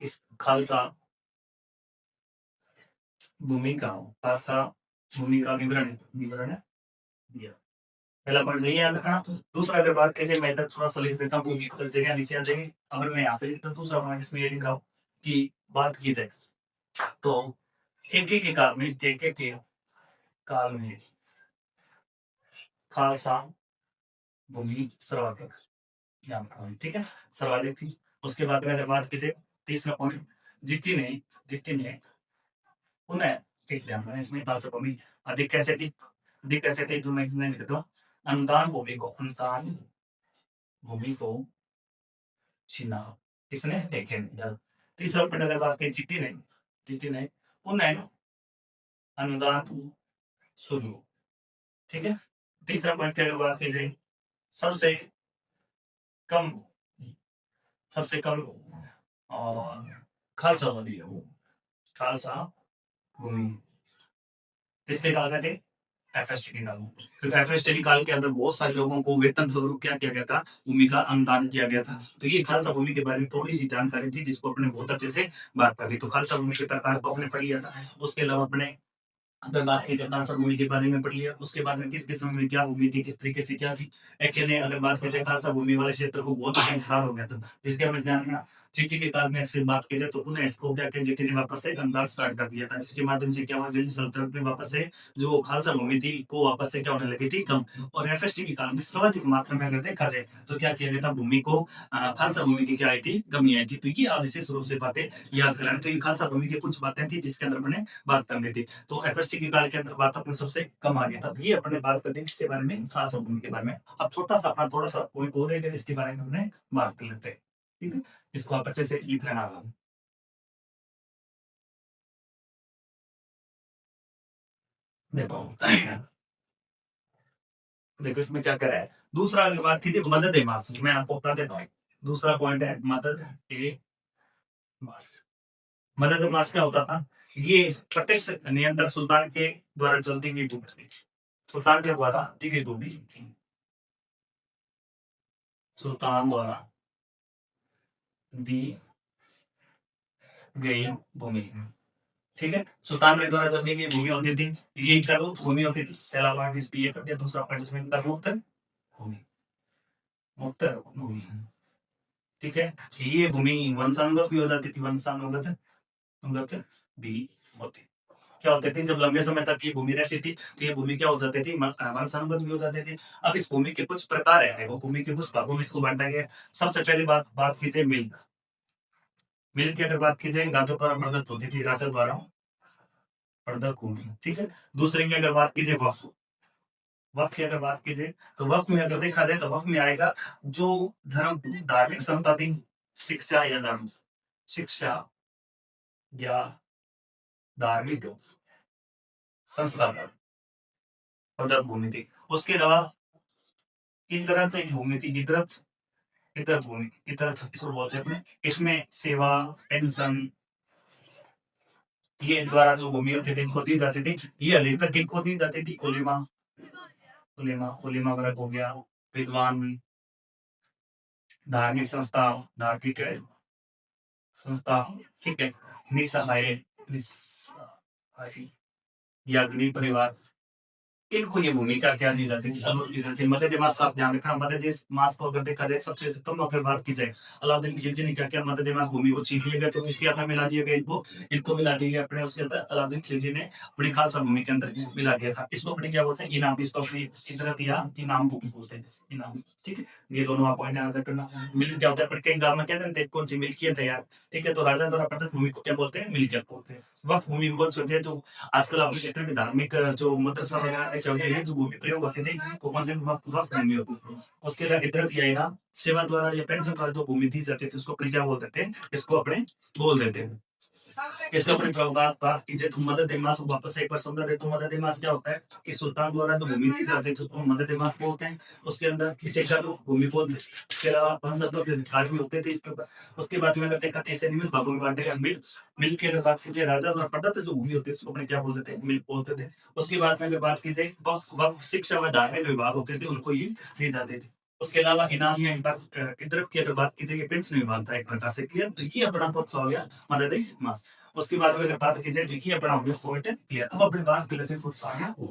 इस भूमि का खालसा भूमि का विवरण दिया। पहला पॉइंट यही याद रखना। दूसरा अगर बात कीजिए, मैं इधर थोड़ा सा लिख देता हूँ, भूमि को जगह नीचे आ जाएगी। अगर मैं यहाँ पे लिखता हूँ, दूसरा पॉइंट इसमें ये लिखा हूँ कि बात की जाए तो एक के काल में खालसा भूमि सर्वाधिक, ठीक है, सर्वाधिक थी। उसके बाद में अगर बात कीजिए, तीसरा पॉइंट, जिट्टी ने पुनः, ठीक ध्यान रखना, इसमें खालसा भूमि अधिक कैसे थी, जो मैं इसमें लिख दूँ, अनुदान भूमि को छीना किसने? देखे नहीं। तीसरा पॉइंट अगर बात करें, जीटी ने पुनः अनुदान शुरू, ठीक है। तीसरा पॉइंट की अगर बात की जाए, सबसे कम और खालसा वाली है वो, खालसा भूमि किसके काल में थे? एफएसटी के काल में। क्योंकि एफएसटी काल के अंदर बहुत सारे लोगों को वेतन स्वरूप क्या किया गया था? भूमि का अनुदान किया गया था। तो ये खालसा भूमि के बारे में थोड़ी सी जानकारी थी, जिसको अपने बहुत अच्छे से बात कर दी। तो खालसा भूमि के प्रकार को अपने पढ़ लिया था। उसके अलावा अपने अगर बात की जाए खालसा भूमि के बारे में पढ़ लिया। उसके बाद में किस किस्म में क्या भूमि थी, किस तरीके से क्या थी। एक ने अगर बात की जाए, खालसा भूमि वाले क्षेत्र को बहुत अच्छा विस्तार हो गया था, जिसके हमें ध्यान रखना। जीटी के काल में से बात की जाए, तो पुनः इसको क्या किया, जीटी ने वापस से अनुदान स्टार्ट कर दिया था, जिसके माध्यम से क्या हुआ, दिल्ली सल्तनत में वापस से जो खालसा भूमि थी को वापस से क्या होने लगी थी, कम। और एफएसटी के काल में सर्वाधिक मात्रा में अगर देखा जाए, तो क्या किया गया था, भूमि को खालसा भूमि की क्या आई थी, कमी आई थी। तो ये आप विशेष रूप से बातें याद करें। तो ये खालसा भूमि की कुछ बातें थी जिसके अंदर मैंने बात करनी थी। तो एफएसटी के काल के अंदर बात अपने सबसे कम आ गया था। ये अपने बात करते हैं इसके बारे में, खालसा भूमि के बारे में। अब छोटा सा अपना थोड़ा सा कोई और है, इसके बारे में हमने बात कर लेते हैं, ठीक है। इसको आप अच्छे से लिख लेना। देखो देखो इसमें क्या करा है। दूसरा अगर बात कीजिए, मदद ए मास, मैं आपको बता देता हूँ। दूसरा पॉइंट है मदद ए मास। मदद ए मास क्या होता था? ये प्रत्यक्ष नियंत्रण सुल्तान के द्वारा चलती हुई भूमि थी। सुल्तान के द्वारा दी गई भूमि थी, सुल्तान द्वारा दी गई भूमि, ठीक है। सुल्तान के द्वारा जब दी गई भूमि होती थी, ये क्या भूमि होती थी। पहला पॉइंट इस पे ये कर दिया। दूसरा पॉइंट इसमें मुक्त भूमि, मुक्त भूमि, ठीक है। ये भूमि वंशानुगत भी हो जाती थी, वंशानुगत अनुगत भी होती। क्या होते थे, जब लंबे समय तक ये भूमि रहती थी, तो ये भूमि क्या हो जाती थी, वंशानुगत भी हो जाती थी। अब इस भूमि के कुछ प्रकार है, वो भूमि के कुछ भागों में इसको बांटा गया। सबसे पहली बात कीजिए मिल्क। मिल्क की अगर बात कीजिए, राजा द्वारा प्रदत्त होती थी, राजा द्वारा प्रदत्त भूमि, ठीक है। दूसरे में अगर बात कीजिए वक्फ, वक्फ की अगर बात कीजिए, तो वक्फ में अगर देखा जाए, तो वक्फ में आएगा जो धर्म धार्मिक संपत्ति थी, शिक्षा या धर्म, शिक्षा या धार्मिक संस्था प्रदत्त भूमि थी। उसके अलावा इतरत एक भूमि थी, इतरत भूमि, इतरत इसको बोलते हैं। इसमें सेवा, पेंशन, ये द्वारा जो भूमि होती थी, इनको दी जाती थी। ये अधिकतर किनको दी जाती थी? उलेमा, उलेमा वर्ग हो गया, विद्वान, धार्मिक संस्था, धार्मिक संस्था, ठीक है, निस्सहाय, निस्सहाय याग्निक परिवार, इनको ये भूमिका क्या दी जाती थी, अमल की जाती थी। मध्य दिमाग का आप ध्यान रखना, मध्य दिमाग को अगर देखा जाए सबसे कम अगर बात की जाए, अलाउद्दीन खिलजी ने क्या किया, मध्य दिमाग भूमि को छीन लिया गया तो इसके हाथ में मिला दिया गया, इनको मिला दिया गया अपने, उसके अंदर अलाउद्दीन खिलजी ने अपनी खालसा भूमि के अंदर मिला दिया था। इसको अपने क्या बोलते हैं, इनाम, इसको अपनी इतरत या इनाम भूमि बोलते हैं, इनाम। ठीक है, ये दोनों आप पॉइंट याद करना। मिल क्या होता है, कई गाँव में कहते हैं कौन सी मिल्कियत है यार, ठीक है, तो राजा द्वारा प्रदत्त भूमि को क्या बोलते हैं, मिल्कियत बोलते हैं। वक्फ भूमि कौन सी होती है, जो आजकल आपने देखा है कि धार्मिक जो मदरसा वगैरह है, क्या होता है, जो भूमि प्रयोग होते थे वो कौन से वक्फ भूमि होती थी। उसके अलावा इतरत या इनाम, सेवा द्वारा या पेंशन द्वारा जो भूमि दी जाती थी उसको अपने क्या बोल देते हैं, इसको अपने बोल देते हैं। इसके अपने बात कीजिए तो मदद दिमाग को वापस एक बार समझा दे तो मदद दिमाग क्या होता है कि सुल्तान द्वारा जो भूमि दी जाती है उसको मदद दिमाग बोलते हैं। उसके अंदर किसी का भूमि बोलते हैं। उसके अलावा पांच शब्दों के अधिकार भी होते थे इसके ऊपर। उसके बाद में कहते हैं ऐसे निमित्त भागों में बांटे गए मिल, मिल के अगर बात कीजिए राजा द्वारा प्रदत्त जो भूमि होती है उसको अपने क्या बोलते थे, मिल बोलते थे। उसके बाद में अगर बात की जाए वक्फ शिक्षा व धार्मिक विभाग होते थे उनको ये दी जाती थी। उसके अलावा इनाम या इतरत की अगर बात की जाए पेंशन विभाग था एक प्रकार से क्लियर, तो ये अपना पक्ष हो गया मदद मास। उसके बाद में अगर बात की जाए देखिए अपना पॉइंट क्लियर। अब अपनी बात कर लेते हैं फुट आगे,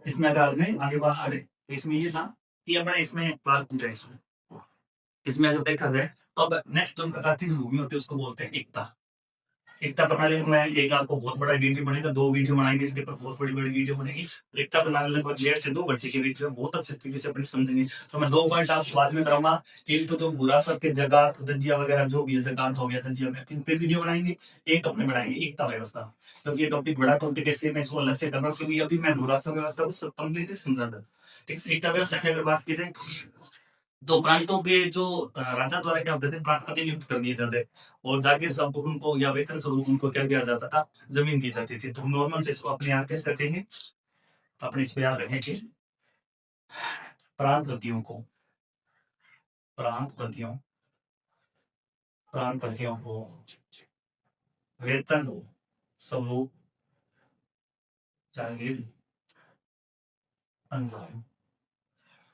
इसमें अगर में आगे बात करें इसमें ये था कि अपना इसमें बात की जाए इसमें अगर देखा जाए तो अब नेक्स्ट जो प्रकार की जो भूमि होती है उसको बोलते हैं एकता। एकता प्रणाली में मैं एक आपको बहुत बड़ा वीडियो बनेगा, 2 वीडियो बनाएंगे इसके ऊपर, बहुत बड़ी वीडियो बनेगी। एकता प्रणाली लगभग 1.5 से 2 घंटे के बीच में बहुत अच्छे तरीके से अपनी समझेंगे। तो मैं 2 पॉइंट आपको बाद में कराऊंगा। एक तो जो बुरासत के जगह जजिया वगैरह जो भी है, जगात हो गया, जजिया वगैरह, इन पे वीडियो बनाएंगे। एक अपने बनाएंगे एकता व्यवस्था, क्योंकि ये टॉपिक बड़ा टॉपिक है, इसलिए मैं इसको अलग से कर रहा हूँ, क्योंकि अभी मैं बुरासत व्यवस्था को कंप्लीटली समझा था। ठीक है, एकता व्यवस्था की अगर बात की जाए तो प्रांतों के जो राजा द्वारा क्या होते थे, प्रांत प्रतिनियुक्त कर दिए जाते और जागीर स्वरूप उनको या वेतन स्वरूप उनको क्या दिया जाता था, जमीन दी जाती थी। तो नॉर्मल से इसको अपने यहाँ कैसे रखेंगे, अपने इस पे याद रखेंगे प्रांत प्रतियों को, प्रांत प्रतियों, प्रांत प्रतियों को वेतन स्वरूप जागीर अनुदान,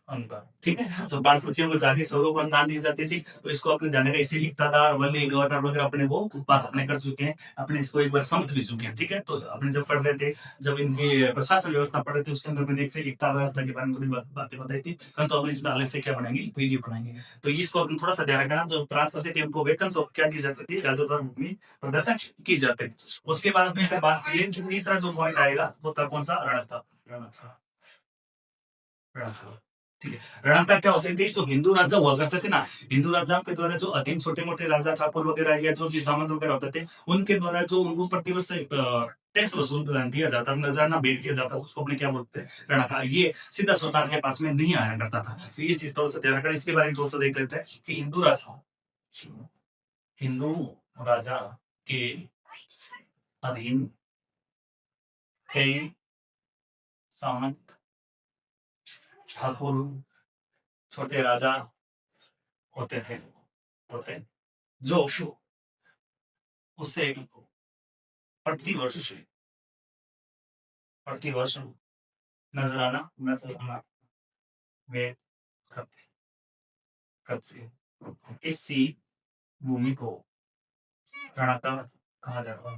अनुदान, ठीक है। तो बाल को जाके स्वरूप अनुदान दी जाती थी, तो इसको अपने जाने का इसीलिए इक्तादार वली गवर्नर वगैरह अपने वो बात अपने कर चुके हैं, अपने इसको एक बार समझ भी चुके हैं। ठीक है, तो अपने जब पढ़ रहे थे, जब इनकी प्रशासन व्यवस्था पढ़ रहे थे उसके अंदर मैंने एक से इक्ता व्यवस्था के बारे में थोड़ी बातें बताई थी, तो अपने इसका अलग से क्या बनाएंगे, वीडियो बनाएंगे। तो इसको अपने थोड़ा सा ध्यान रखना, जो प्रांत थे उनको वेतन स्वरूप क्या दी जाती थी, राजा द्वारा भूमि प्रदत्त की जाती थी। उसके बाद में बात करिए जो तीसरा जो पॉइंट आएगा वो था कौन सा, रणता, रणता, रणता। ठीक है, रणता क्या होती थी, जो हिंदू राजा हुआ करते थे ना, हिंदू राजाओं के द्वारा जो अधीन छोटे मोटे राजा ठाकुर वगैरह या जो भी सामंत वगैरह होते थे उनके द्वारा जो उनको प्रतिवर्ष टैक्स वसूल दिया जाता, नजराना भेंट किया जाता, उसको अपने क्या बोलते हैं, रणता। ये सीधा सुल्तान के पास में नहीं आया करता था। तो ये चीज थोड़ा सा ध्यान रखना। इसके बारे में थोड़ा सा देख लेते हैं कि हिंदू राजा के अधीन कई सामंत ठाकुर छोटे राजा होते थे, होते जो उससे प्रतिवर्ष प्रतिवर्ष नजराना में करते करते इसी भूमि को रणता कहा जाता है,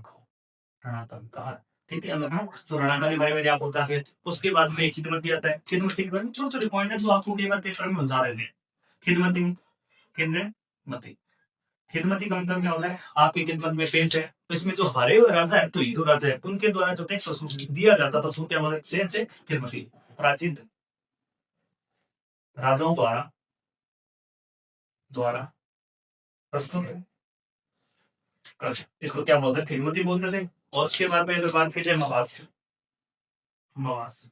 रणता कहा। ठीक है, तो रणता के बारे में क्या होता है। उसके बाद में खिदमती आता है। खिदमती के बारे में छोटे छोटे पॉइंट है जो आपको कई बार पेपर में उलझा रहे थे। खिदमती, खिदमती, खिदमती का मतलब क्या होता है, आपकी खिदमत में पेश है, तो इसमें जो हरे हुए राजा है, तो हिंदू राजा है, उनके द्वारा जो टैक्स वसूल दिया जाता था उसको क्या बोलते थे, खिदमती। प्राचीन राजाओं द्वारा द्वारा प्रस्तुत इसको क्या बोलते थे, खिदमती बोलते थे। और उसके बाद में अगर बात की जाए मवास, मवास,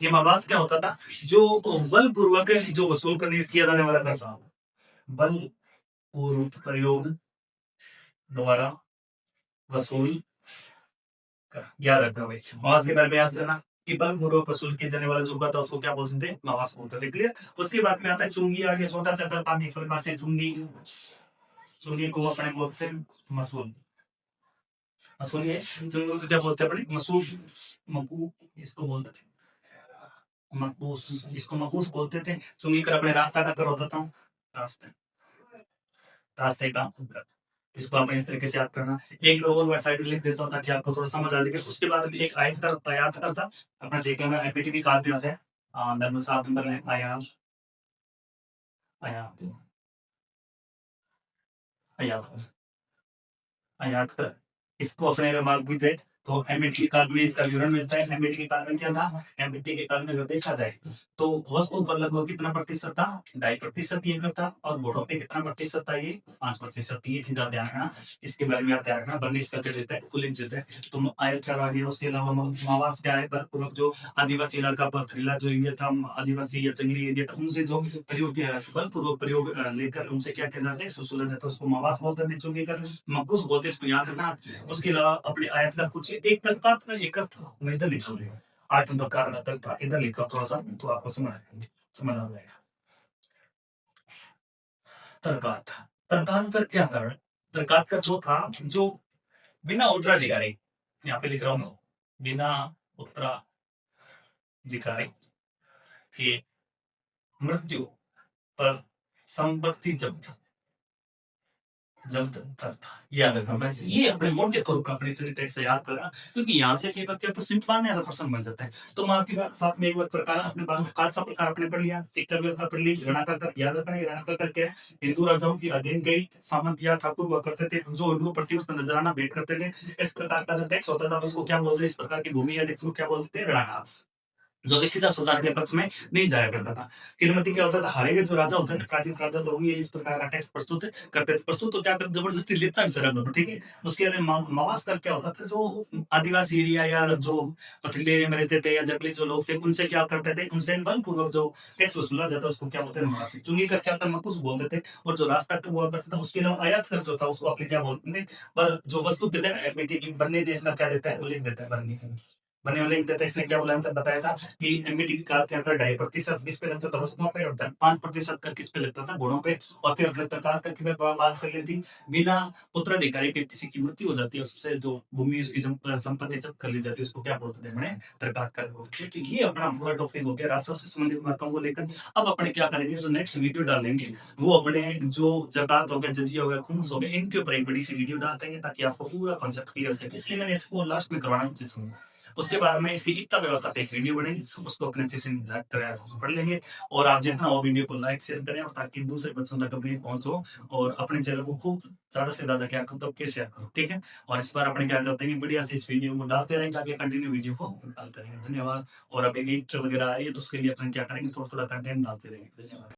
ये मवास क्या होता था, जो बल पूर्वक जो वसूल करने किया जाने वाला था, बल पूर्व प्रयोग द्वारा वसूल, याद रखना भाई, मवास के बारे में याद रखना कि बल पूर्वक वसूल किए जाने वाला जो था उसको क्या बोलते थे, मवास बोलते थे। क्लियर। उसके बाद में आता है चुंगी, आगे छोटा सा पानी से चुंगी, चुंगी को अपने बोलते हैं मसूल, मसूल ये चुंगी को क्या बोलते हैं अपने, मसूल, मकू इसको बोलते थे, मकूस, इसको मकूस बोलते थे। चुंगी कर अपने रास्ता का कर होता था, रास्ते, रास्ते का इसको आपने इस तरीके से याद करना। एक और वेबसाइट लिख देता हूँ ताकि आपको थोड़ा समझ आ जाए। उसके बाद एक आयत का तैयार कर सा अपना देखना एपीटीवी कार्ड में है नंबर 7 नंबर है आयात आयात आयात कर इसको अपने दिमाग में जाए तो एमएटी कार्ड में इसका विवरण मिलता है। एमएटी कार्ड में क्या था, एमएटी के कार्ड में अगर देखा जाए तो वस्तु पर लगभग कितना प्रतिशत था, 2.5% ये था और बोर्डों पे कितना प्रतिशत था, ये 5%। ये चीज आप ध्यान रखना, इसके बारे में आप ध्यान रखना। बर्निश का क्या देता है, कूलिंग देता है। तो आयत क्या है, उसके अलावा मावास क्या है, बर्फपूर्वक जो आदिवासी इलाका पथरीला जो एरिया था, आदिवासी या जंगली एरिया था, उनसे जो प्रयोग किया बलपूर्वक प्रयोग लेकर उनसे क्या किया जाता है, सुलझा जाता है, उसको मावास बोलते हैं। जो लेकर मकबूस बोलते हैं, इसको याद रखना। उसके अलावा अपने आयत का कुछ एक तक था, एक था मैं इधर लिख रहा हूँ, 8 नंबर का तक था, इधर लिखा थोड़ा सा तो आपको समझ आ जाएगा। तरकात तरकात क्या था, तरकात का जो था, जो बिना उत्तराधिकारी, यहाँ पे लिख रहा हूँ, बिना उत्तराधिकारी के मृत्यु पर संपत्ति जब्त करता। याद रखना, मैं ये अपने मोटे तौर पर अपने तरीके से याद करना, क्योंकि यहाँ से क्या करते हैं तो सिंपल ऐसा प्रश्न बन जाता है। तो मैं आपके साथ में एक बार प्रकार अपने बारे में खालसा प्रकार अपने पढ़ लिया, टिक्कर व्यवस्था पढ़ ली, रणा कर याद रखना। रणा कर क्या है, हिंदू राजाओं की अधीन गई सामंत या ठाकुर हुआ करते थे, जो हिंदू प्रति नजराना भेंट करते थे। इस प्रकार का जो टैक्स होता था उसको क्या बोलते, इस प्रकार की भूमि या टैक्स को क्या बोलते थे, रणा, जो कि सीधा सुल्तान के पक्ष में नहीं जाया करता था। किरमती क्या होता था, हारे हुए जो राजा होते हैं, प्राचीन राजा, तो ये इस प्रकार का टैक्स प्रस्तुत करते थे। प्रस्तुत तो क्या करते, जबरदस्ती लेता बेचारा दोनों, ठीक है। उसके बाद मवास कर क्या होता था, जो आदिवासी एरिया या जो पथरीले एरिया में रहते थे या जंगली जो लोग थे, उनसे क्या करते थे, उनसे बलपूर्वक जो टैक्स वसूला जाता उसको क्या बोलते हैं, मवासी। चुंगी कर क्या होता है, मकुस बोलते थे। और जो रास्ता हुआ करता था, उसके अलावा आयात कर जो था उसको अपने क्या बोलते थे, पर जो वस्तु देते हैं बनने देश का क्या देता है, वो लिख देता है बनने बने वाले एक देता है। इसने क्या बोला था, बताया था कि एमबीटी की कार के अंदर 2.5% किस पे लगता था, वस्तुओं पे, और 5% का किस पे लगता था, गुणों पे। और फिर अगर कार करके मैं बात कर लेती, बिना उत्तराधिकारी के किसी की मृत्यु हो जाती है, उससे जो भूमि उसकी संपत्ति जब्त कर ली जाती है, उसको क्या बोलते थे, मैंने तरकात कर। तो ये अपना पूरा टॉपिक हो गया राजस्व से संबंधित बातों को लेकर। अब अपने क्या करेंगे, जो नेक्स्ट वीडियो डालेंगे वो अपने जो जकात हो गया, जजिया हो गया, खुम्स हो गया, इनके ऊपर एक बड़ी सी वीडियो डालते हैं ताकि आपको पूरा कॉन्सेप्ट क्लियर हो। इसलिए मैंने इसको लास्ट में करवाना उचित समझा। उसके बाद में इसकी इतना व्यवस्था पे एक वीडियो बनेगी, उसको अपने अच्छे से पढ़ लेंगे। और आप जितना वो वीडियो को लाइक शेयर करें, और ताकि दूसरे बच्चों तक भी पहुंचो, और अपने चैनल को खूब ज्यादा से ज्यादा क्या करो, तो शेयर करो, ठीक है। और इस बार अपने क्या करते हैं, बढ़िया से इस वीडियो को डालते रहेंगे, आगे कंटिन्यू वीडियो को डालते रहेंगे। धन्यवाद। और अभी नीट वगैरह आई है तो उसके लिए अपन क्या करेंगे, थोड़ा थोड़ा कंटेंट डालते रहेंगे। धन्यवाद।